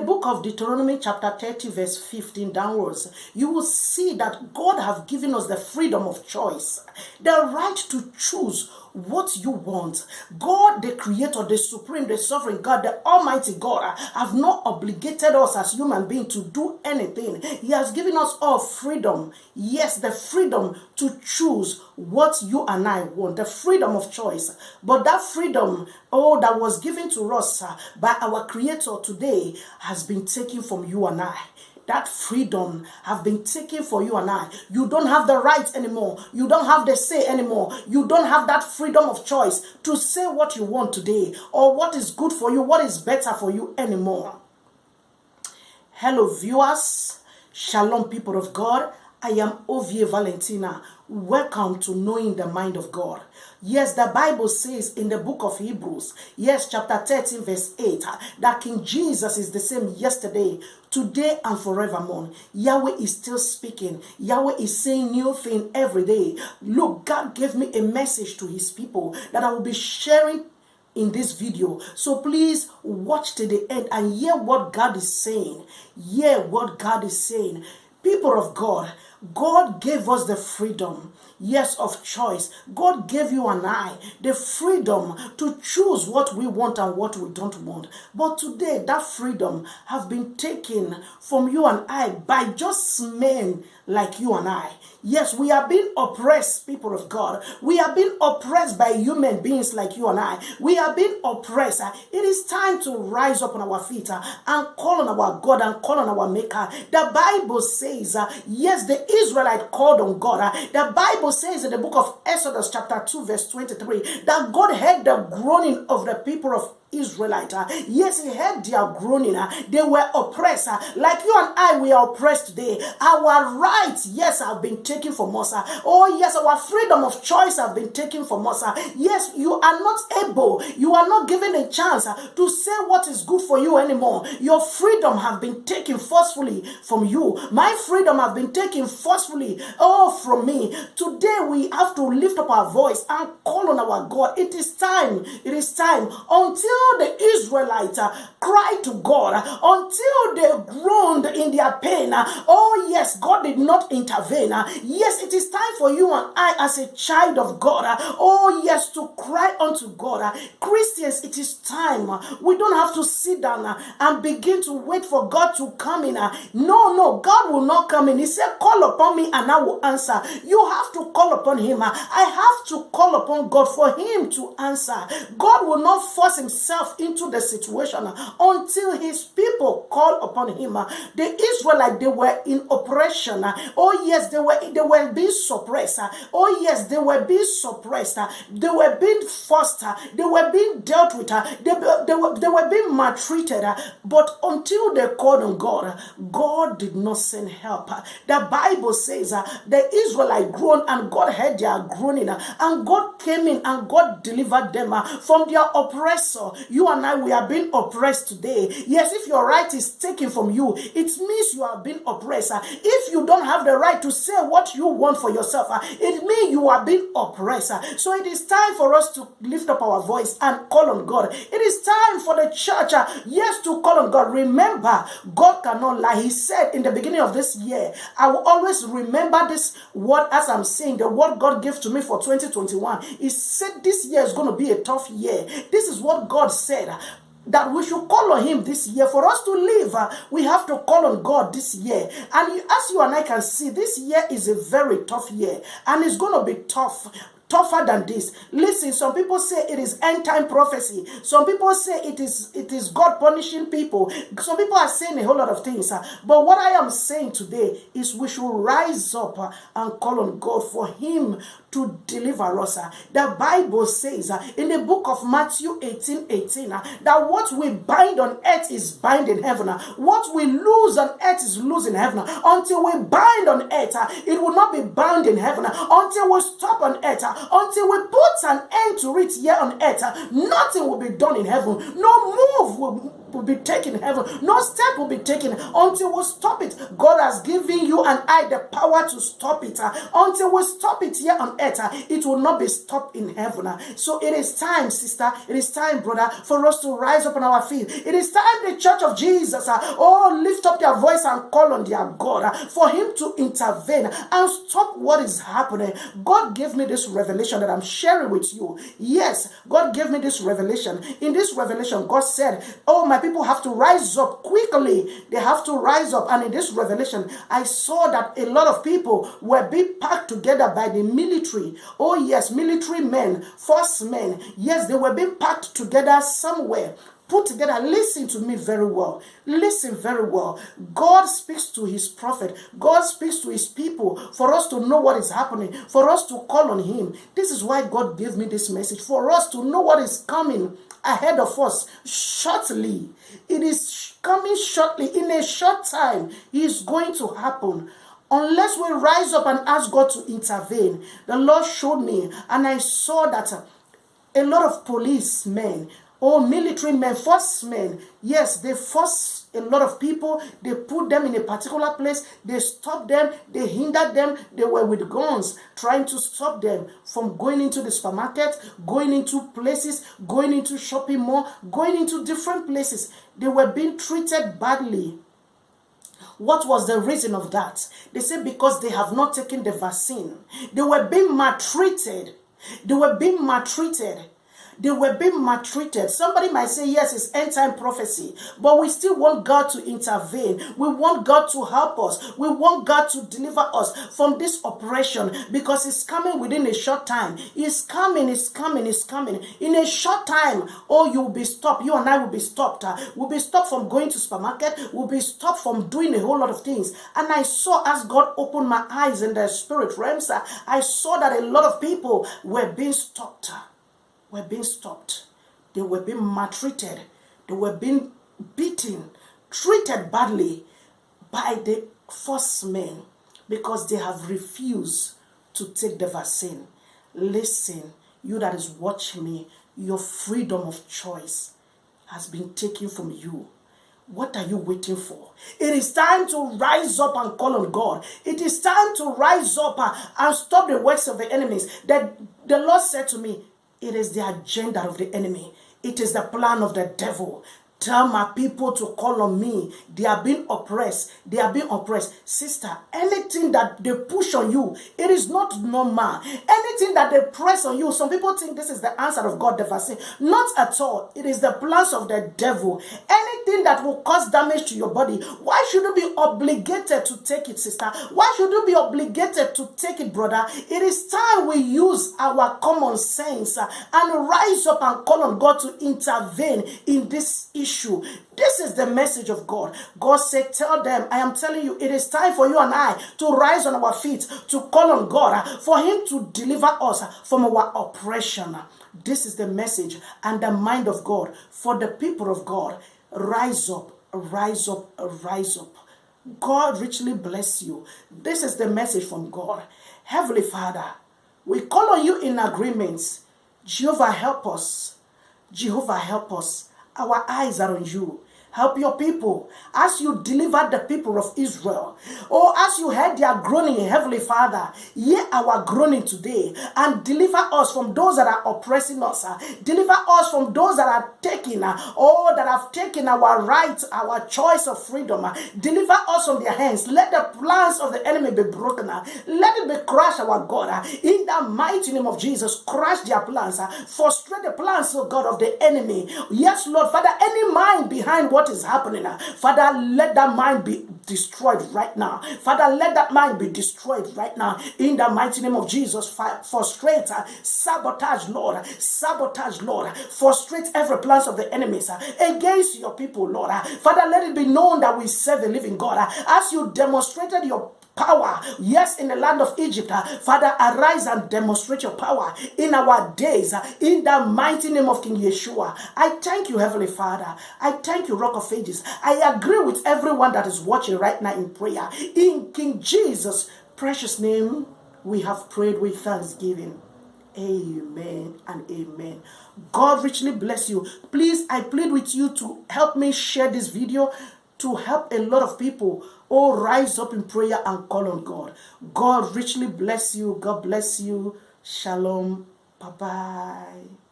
book of Deuteronomy chapter 30 verse 15 downwards, you will see that God have given us the freedom of choice, the right to choose what you want. God, the creator, the supreme, the sovereign God, the almighty God, have not obligated us as human beings to do anything. He has given us all freedom. Yes, the freedom to choose what you and I want, the freedom of choice. But that freedom, that was given to us by our creator today has been taken from you and I. That freedom have been taken for you and I. You don't have the right anymore. You don't have the say anymore. You don't have that freedom of choice to say what you want today or what is good for you, what is better for you anymore. Hello viewers, shalom people of God. I am Ovie Valentina. Welcome to Knowing the Mind of God. Yes, the Bible says in the book of Hebrews, yes, chapter 13 verse 8, that King Jesus is the same yesterday, today and forevermore. Yahweh is still speaking. Yahweh is saying new thing every day. Look, God gave me a message to his people that I will be sharing in this video. So please watch to the end and hear what God is saying. Hear what God is saying. People of God, God gave us the freedom, yes, of choice. God gave you and I the freedom to choose what we want and what we don't want. But today, that freedom has been taken from you and I by just men like you and I. Yes, we are being oppressed, people of God. We are being oppressed by human beings like you and I. We are being oppressed. It is time to rise up on our feet and call on our God and call on our Maker. The Bible says, yes, the Israelite called on God. The Bible says in the book of Exodus chapter 2 verse 23 that God heard the groaning of the people of Israelite. Yes, he heard their groaning. They were oppressed. Like you and I, we are oppressed today. Our rights, yes, have been taken from us. Oh, yes, our freedom of choice have been taken from us. Yes, you are not able, you are not given a chance to say what is good for you anymore. Your freedom have been taken forcefully from you. My freedom have been taken forcefully, from me. Today, we have to lift up our voice and call on our God. It is time. It is time. Until the Israelites cried to God, until they groaned in their pain. Oh yes, God did not intervene. Yes, it is time for you and I as a child of God, oh yes, to cry unto God. Christians, it is time. We don't have to sit down and begin to wait for God to come in. No, God will not come in. He said, call upon me and I will answer. You have to call upon him. I have to call upon God for him to answer. God will not force himself into the situation until his people call upon him. The Israelites, they were in oppression. Oh yes, they were being suppressed. Oh yes, they were being suppressed. They were being forced. They were being dealt with. They were being maltreated. But until they called on God, God did not send help. The Bible says the Israelites groaned and God heard their groaning, and God came in and God delivered them from their oppressor. You and I, we are being oppressed today. Yes, if your right is taken from you, it means you are being oppressed. If you don't have the right to say what you want for yourself, it means you are being oppressed. So it is time for us to lift up our voice and call on God. It is time for the church, yes, to call on God. Remember, God cannot lie. He said in the beginning of this year, I will always remember this word as I'm saying, the word God gave to me for 2021. He said this year is going to be a tough year. This is what God said, that we should call on him this year. For us to live, we have to call on God this year. And as you and I can see, this year is a very tough year, and it's going to be tougher than this. Listen, some people say it is end time prophecy. Some people say it is God punishing people. Some people are saying a whole lot of things. But what I am saying today is we should rise up and call on God for him to deliver us. The Bible says in the book of Matthew 18:18 that what we bind on earth is bind in heaven. What we lose on earth is lose in heaven. Until we bind on earth, it will not be bound in heaven. Until we stop on earth, until we put an end to it here on earth, nothing will be done in heaven. No move will be taken in heaven. No step will be taken until we stop it. God has given you and I the power to stop it. Until we stop it here on earth, it will not be stopped in heaven. So it is time, sister, it is time, brother, for us to rise up on our feet. It is time the church of Jesus, lift up their voice and call on their God for him to intervene and stop what is happening. God gave me this revelation that I'm sharing with you. Yes, God gave me this revelation. In this revelation, God said, my people have to rise up quickly. They have to rise up. And in this revelation, I saw that a lot of people were being packed together by the military. Oh yes, military men, force men. Yes, they were being packed together somewhere, put together. Listen to me very well. Listen very well. God speaks to his prophet. God speaks to his people for us to know what is happening, for us to call on him. This is why God gave me this message, for us to know what is coming ahead of us shortly. It is coming shortly. In a short time, it is going to happen. Unless we rise up and ask God to intervene. The Lord showed me, and I saw that a lot of policemen, military men, force men, yes, they force a lot of people. They put them in a particular place. They stop them. They hindered them. They were with guns trying to stop them from going into the supermarket, going into places, going into shopping mall, going into different places. They were being treated badly. What was the reason of that? They said because they have not taken the vaccine. They were being maltreated. They were being maltreated. They were being maltreated. Somebody might say, yes, it's end time prophecy, but we still want God to intervene. We want God to help us. We want God to deliver us from this oppression, because it's coming within a short time. It's coming, it's coming, it's coming. In a short time, you'll be stopped. You and I will be stopped. We'll be stopped from going to supermarket. We'll be stopped from doing a whole lot of things. And I saw, as God opened my eyes in the spirit realms, I saw that a lot of people were being stopped. Were being stopped. They were being maltreated. They were being beaten, treated badly by the force men because they have refused to take the vaccine. Listen, you that is watching me, your freedom of choice has been taken from you. What are you waiting for? It is time to rise up and call on God. It is time to rise up and stop the works of the enemies. That the Lord said to me, it is the agenda of the enemy. It is the plan of the devil. Tell my people to call on me. They are being oppressed. They are being oppressed. Sister, anything that they push on you, it is not normal. Anything that they press on you, some people think this is the answer of God, the vaccine. Not at all. It is the plans of the devil. Anything that will cause damage to your body, why should you be obligated to take it, sister? Why should you be obligated to take it, brother? It is time we use our common sense and rise up and call on God to intervene in this issue. This is the message of God. God said, tell them, I am telling you, it is time for you and I to rise on our feet, to call on God, for him to deliver us from our oppression. This is the message and the mind of God for the people of God. Rise up, rise up, rise up. God richly bless you. This is the message from God. Heavenly Father, we call on you in agreements. Jehovah, help us. Jehovah, help us. Our eyes are on you. Help your people as you delivered the people of Israel. As you heard their groaning, Heavenly Father, hear our groaning today and deliver us from those that are oppressing us. Deliver us from those that are taking, that have taken our right, our choice of freedom. Deliver us from their hands. Let the plans of the enemy be broken. Let it be crushed, our God. In the mighty name of Jesus, crush their plans. Frustrate the plans, oh God, of the enemy. Yes, Lord, Father, any mind behind what is happening, Father, let that mind be destroyed right now. Father, let that mind be destroyed right now. In the mighty name of Jesus, frustrate, sabotage, Lord. Sabotage, Lord. Frustrate every plans of the enemies against your people, Lord. Father, let it be known that we serve a living God. As you demonstrated your power, yes, in the land of Egypt, Father, arise and demonstrate your power in our days, in the mighty name of King Yeshua. I thank you, Heavenly Father. I thank you, Rock of Ages. I agree with everyone that is watching right now in prayer. In King Jesus' precious name, we have prayed with thanksgiving. Amen and amen. God richly bless you. Please, I plead with you to help me share this video to help a lot of people. Oh, rise up in prayer and call on God. God richly bless you. God bless you. Shalom. Bye-bye.